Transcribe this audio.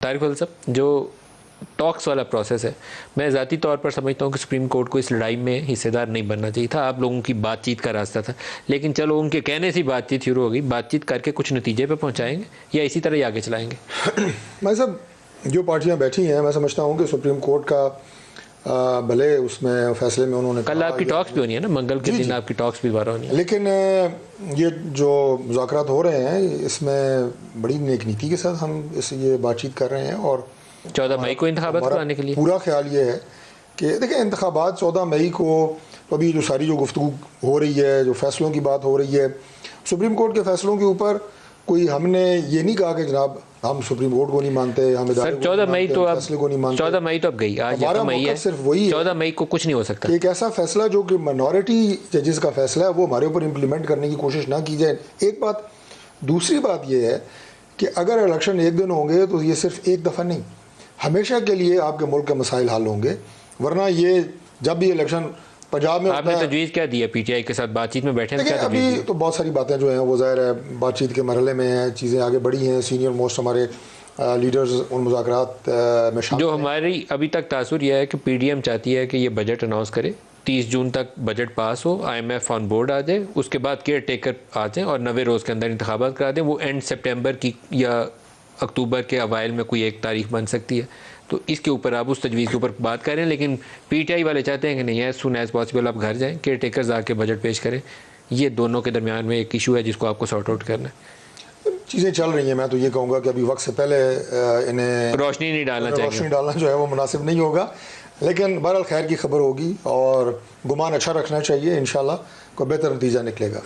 तारिक फजल साहब, जो टॉक्स वाला प्रोसेस है, मैं ज़ाती तौर पर समझता हूँ कि सुप्रीम कोर्ट को इस लड़ाई में हिस्सेदार नहीं बनना चाहिए था। आप लोगों की बातचीत का रास्ता था, लेकिन चलो उनके कहने से बातचीत शुरू होगी। बातचीत करके कुछ नतीजे पे पहुँचाएंगे या इसी तरह ही आगे चलाएंगे? मैं सब जो पार्टियां बैठी हैं, मैं समझता हूँ कि सुप्रीम कोर्ट का भले उसमें फैसले में उन्होंने कल आपकी टॉक्स भी होनी है ना, मंगल के दिन आपकी टॉक्स भी बारह होनी है। लेकिन ये जो मुज़ाकरात हो रहे हैं इसमें बड़ी नेक नीति के साथ हम ये बातचीत कर रहे हैं और 14 मई को इंतखाबात कराने के लिए पूरा ख्याल ये है कि देखिए इंतखाबात 14 मई को अभी जो सारी जो गुफ्तगू हो रही है, जो फैसलों की बात हो रही है, सुप्रीम कोर्ट के फैसलों के ऊपर कोई हमने ये नहीं कहा कि जनाब हम सुप्रीम कोर्ट को नहीं मानते, हम सर 14 मई तो अब फैसले को नहीं मानते। 14 मई तो अब गई, आज हमारा मई है, सिर्फ वही 14 मई को कुछ नहीं हो सकता। एक ऐसा फैसला जो कि माइनॉरिटी जजेस का फैसला है वो हमारे ऊपर इम्प्लीमेंट करने की कोशिश ना की जाए, एक बात। दूसरी बात ये है कि अगर इलेक्शन एक दिन होंगे तो ये सिर्फ एक दफ़ा नहीं, हमेशा के लिए आपके मुल्क के मसाइल हल होंगे। वरना ये जब भी इलेक्शन पंजाब में आपने तजवीज़ क्या दिया पीटीआई के साथ बातचीत में बैठे? देखिए अभी तो बहुत सारी बातें जो हैं वो ज़ाहिर है बातचीत के मरहले में हैं, चीज़ें आगे बढ़ी हैं, सीनियर मोस्ट हमारे लीडर्स उन मुज़ाकरात में शामिल जो हमारी अभी तक तासुर यह है कि पीडीएम चाहती है कि ये बजट अनाउंस करे, 30 जून तक बजट पास हो, IMF ऑन बोर्ड आ जाए, उसके बाद केयर टेकर आ जाए और 90 रोज़ के अंदर इंतखाबात करा दें। वो एंड सितंबर की या अक्टूबर के अवाइल में कोई एक तारीख बन सकती है। तो इसके ऊपर आप उस तजवीज़ के ऊपर बात करें, लेकिन पीटीआई वाले चाहते हैं कि नहीं, एज सुन एज पॉसिबल आप घर जाएं, केयर टेकर्स आके बजट पेश करें। ये दोनों के दरमियान में एक इशू है जिसको आपको सॉर्ट आउट करना है। चीज़ें चल रही हैं। मैं तो ये कहूँगा कि अभी वक्त से पहले इन्हें रोशनी नहीं डालना चाहिए, रोशनी डालना जो है वो मुनासिब नहीं होगा। लेकिन बहरहाल खैर की खबर होगी और गुमान अच्छा रखना चाहिए, इंशाल्लाह कोई बेहतर नतीजा निकलेगा।